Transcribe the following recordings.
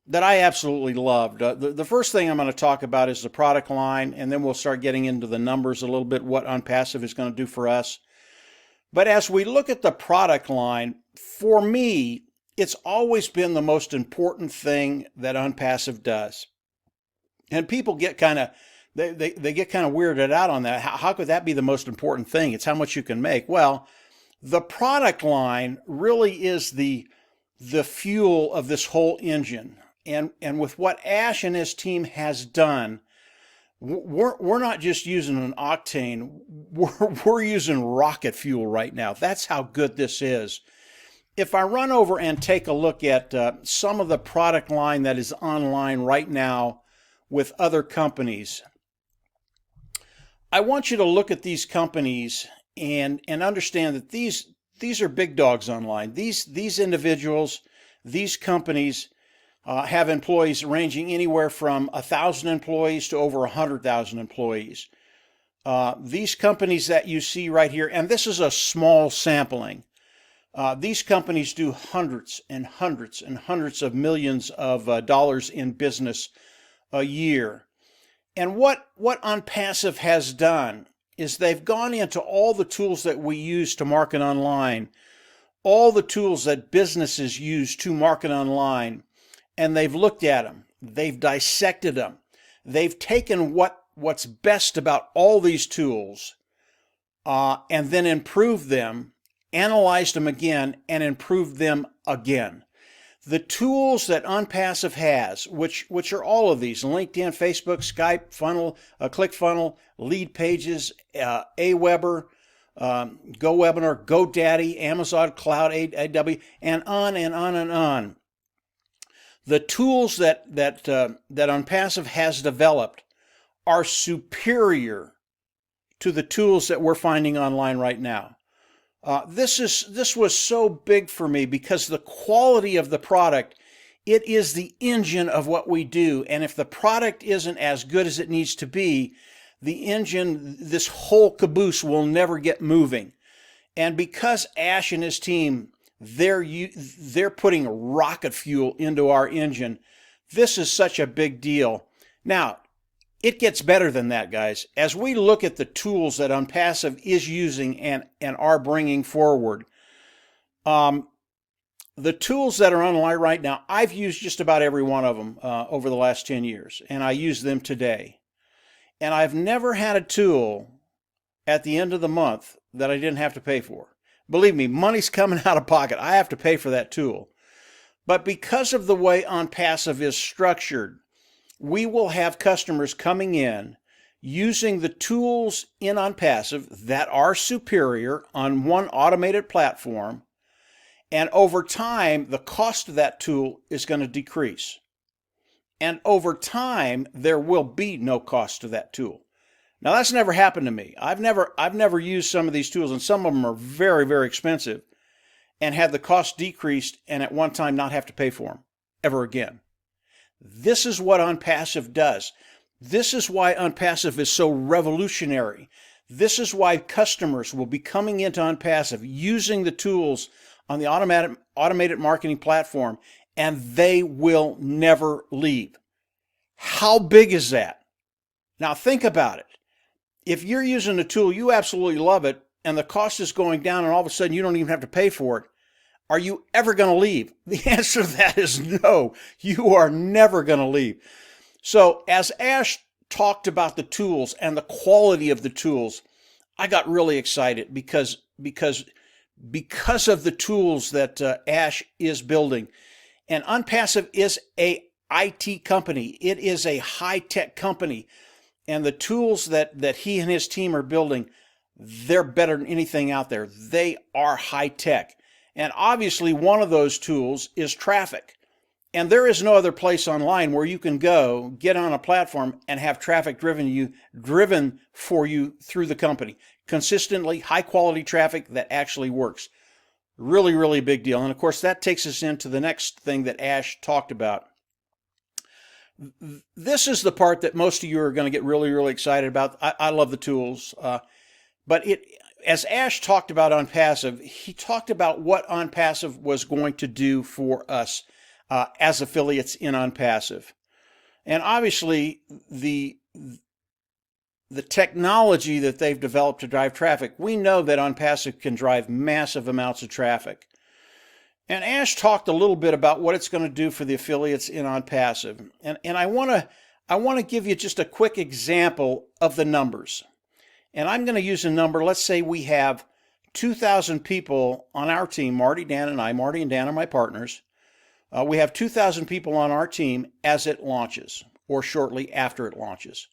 that I absolutely loved. The first thing I'm going to talk about is the product line, and then we'll start getting into the numbers a little bit, what Onpassive is going to do for us. But as we look at the product line, for me, it's always been the most important thing that Onpassive does. And people get kind of they get kind of weirded out on that. How could that be the most important thing? It's how much you can make. Well, the product line really is the fuel of this whole engine. And with what Ash and his team has done, we're not just using an octane, we're using rocket fuel right now. That's how good this is. If I run over and take a look at some of the product line that is online right now with other companies, I want you to look at these companies and understand that these are big dogs online. These individuals, these companies have employees ranging anywhere from 1,000 employees to over 100,000 employees. These companies that you see right here, and this is a small sampling, these companies do hundreds and hundreds and hundreds of millions of dollars in business a year. And what Onpassive has done is they've gone into all the tools that we use to market online, all the tools that businesses use to market online, and they've looked at them. They've dissected them. They've taken what's best about all these tools and then improved them, analyzed them again, and improved them again. The tools that Onpassive has, which are all of these: LinkedIn, Facebook, Skype, Funnel, ClickFunnels, Lead Pages, Aweber, GoWebinar, GoDaddy, Amazon Cloud, AW, and on and on and on. The tools that Onpassive has developed are superior to the tools that we're finding online right now. This was so big for me because the quality of the product, it is the engine of what we do. And if the product isn't as good as it needs to be, the engine, this whole caboose will never get moving. And because Ash and his team, they're putting rocket fuel into our engine, this is such a big deal. Now, it gets better than that, guys. As we look at the tools that Onpassive is using and are bringing forward, the tools that are online right now, I've used just about every one of them over the last 10 years, and I use them today. And I've never had a tool at the end of the month that I didn't have to pay for. Believe me, money's coming out of pocket. I have to pay for that tool. But because of the way Onpassive is structured, we will have customers coming in using the tools in Onpassive that are superior on one automated platform, and over time, the cost of that tool is going to decrease. And over time, there will be no cost to that tool. Now, that's never happened to me. I've never used some of these tools, and some of them are very, very expensive, and had the cost decreased and at one time not have to pay for them ever again. This is what Onpassive does. This is why Onpassive is so revolutionary. This is why customers will be coming into Onpassive using the tools on the automated marketing platform, and they will never leave. How big is that? Now think about it. If you're using a tool, you absolutely love it, and the cost is going down, and all of a sudden you don't even have to pay for it, are you ever going to leave? The answer to that is no. You are never going to leave. So as Ash talked about the tools and the quality of the tools, I got really excited because of the tools that Ash is building. And Onpassive is a IT company. It is a high-tech company. And the tools that he and his team are building, they're better than anything out there. They are high-tech. And obviously one of those tools is traffic. And there is no other place online where you can go, get on a platform, and have traffic driven for you through the company. Consistently, high-quality traffic that actually works. Really, really big deal. And of course, that takes us into the next thing that Ash talked about. This is the part that most of you are going to get really, really excited about. I love the tools. But as Ash talked about Onpassive, he talked about what Onpassive was going to do for us. as affiliates in Onpassive. And obviously, the technology that they've developed to drive traffic, we know that Onpassive can drive massive amounts of traffic. And Ash talked a little bit about what it's going to do for the affiliates in Onpassive. And I want to give you just a quick example of the numbers. And I'm going to use a number. Let's say we have 2,000 people on our team, Marty, Dan, and I. Marty and Dan are my partners. We have 2,000 people on our team as it launches, or shortly after it launches.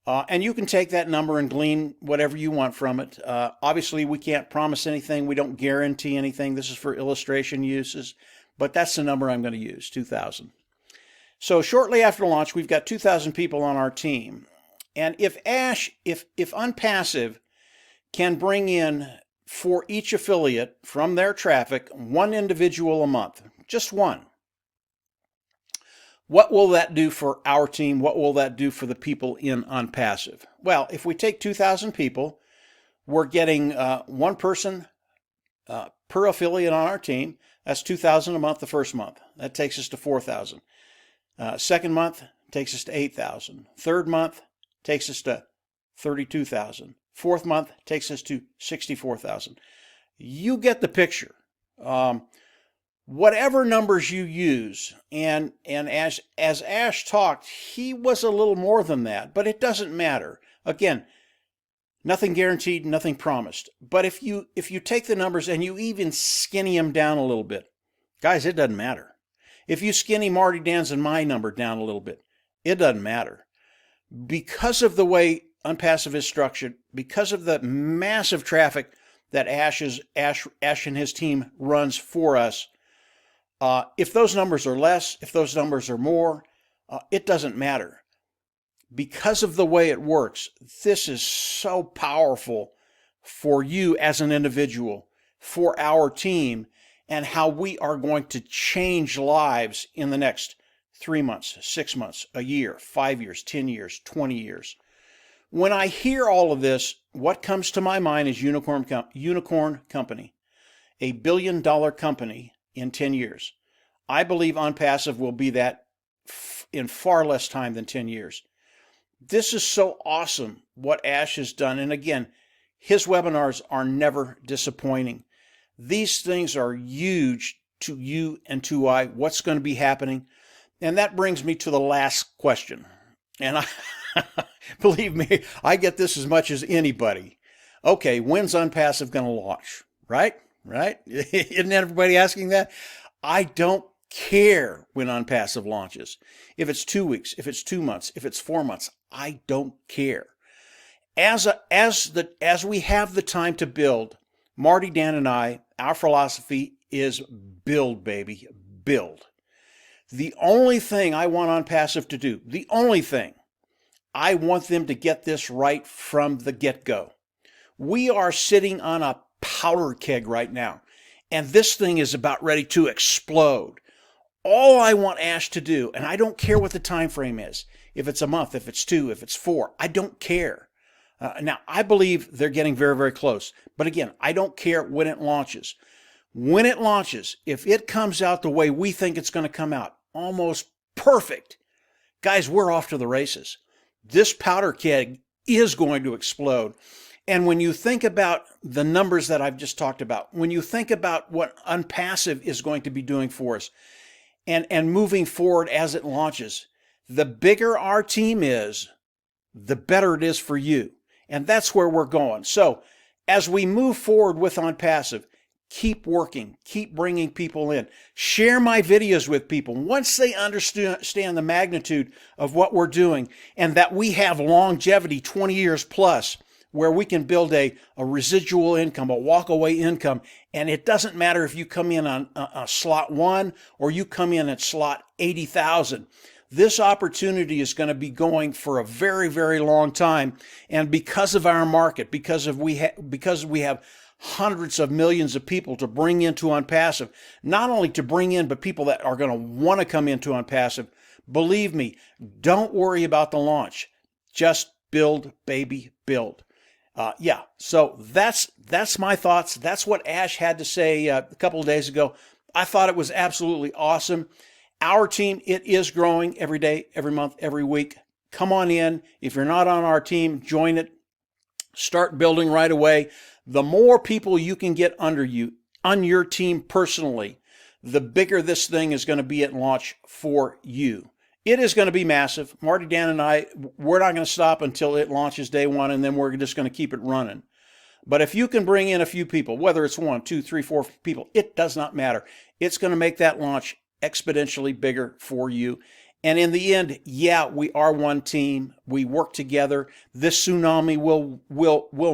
And you can take that number and glean whatever you want from it. Obviously, we can't promise anything. We don't guarantee anything. This is for illustration uses. But that's the number I'm going to use, 2,000. So shortly after launch, we've got 2,000 people on our team. And if Onpassive can bring in for each affiliate from their traffic one individual a month, just one, what will that do for our team? What will that do for the people in Onpassive? Well, if we take 2,000 people, we're getting one person per affiliate on our team. That's 2,000 a month the first month. That takes us to 4,000. Second month takes us to 8,000. Third month takes us to 32,000. Fourth month takes us to 64,000. You get the picture. Whatever numbers you use, and as Ash talked, he was a little more than that, but it doesn't matter. Again, nothing guaranteed, nothing promised. But if you take the numbers and you even skinny them down a little bit, guys, it doesn't matter. If you skinny Marty, Dan's, and my number down a little bit, it doesn't matter. Because of the way Onpassive is structured, because of the massive traffic that Ash and his team runs for us, if those numbers are less, if those numbers are more, it doesn't matter. Because of the way it works, this is so powerful for you as an individual, for our team, and how we are going to change lives in the next 3 months, 6 months, a year, 5 years, 10 years, 20 years. When I hear all of this, what comes to my mind is unicorn company, a $1 billion company in 10 years. I believe Onpassive will be that in far less time than 10 years. This is so awesome what Ash has done. And again, his webinars are never disappointing. These things are huge to you and to I, what's going to be happening. And that brings me to the last question. And I believe me, I get this as much as anybody. Okay, when's Onpassive going to launch? Right? Isn't everybody asking that? I don't care when Onpassive launches. If it's 2 weeks, if it's 2 months, if it's 4 months, I don't care. As we have the time to build, Marty, Dan, and I, our philosophy is build, baby, build. The only thing I want Onpassive to do, the only thing, I want them to get this right from the get-go. We are sitting on a powder keg right now, and this thing is about ready to explode. All I want Ash to do, and I don't care what the time frame is, if it's a month, if it's 2, if it's 4, I don't care. Now, I believe they're getting very, very close. But again, I don't care when it launches. When it launches, if it comes out the way we think it's going to come out, almost perfect, guys, we're off to the races. This powder keg is going to explode. And when you think about the numbers that I've just talked about, when you think about what Onpassive is going to be doing for us and moving forward as it launches, the bigger our team is, the better it is for you. And that's where we're going. So as we move forward with Onpassive, keep working, keep bringing people in. Share my videos with people. Once they understand the magnitude of what we're doing and that we have longevity, 20 years plus, where we can build a residual income, a walkaway income, and it doesn't matter if you come in on slot 1 or you come in at slot 80,000. This opportunity is going to be going for a very, very long time. And because of our market, because we have hundreds of millions of people to bring into Onpassive, not only to bring in, but people that are going to want to come into Onpassive, believe me, don't worry about the launch. Just build, baby, build. So that's my thoughts. That's what Ash had to say a couple of days ago. I thought it was absolutely awesome. Our team, it is growing every day, every month, every week. Come on in. If you're not on our team, join it. Start building right away. The more people you can get under you, on your team personally, the bigger this thing is going to be at launch for you. It is going to be massive. Marty, Dan, and I, we're not going to stop until it launches day one, and then we're just going to keep it running. But if you can bring in a few people, whether it's 1, 2, 3, 4 people, it does not matter. It's going to make that launch exponentially bigger for you. And in the end, yeah, we are one team. We work together. This tsunami will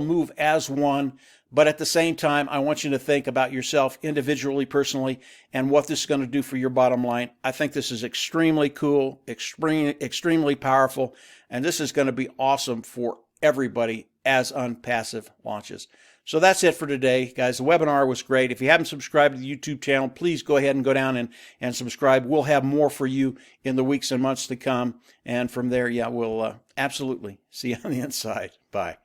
move as one. But at the same time, I want you to think about yourself individually, personally, and what this is going to do for your bottom line. I think this is extremely cool, extremely powerful, and this is going to be awesome for everybody as Onpassive launches. So that's it for today, guys. The webinar was great. If you haven't subscribed to the YouTube channel, please go ahead and go down and subscribe. We'll have more for you in the weeks and months to come. And from there, yeah, we'll absolutely see you on the inside. Bye.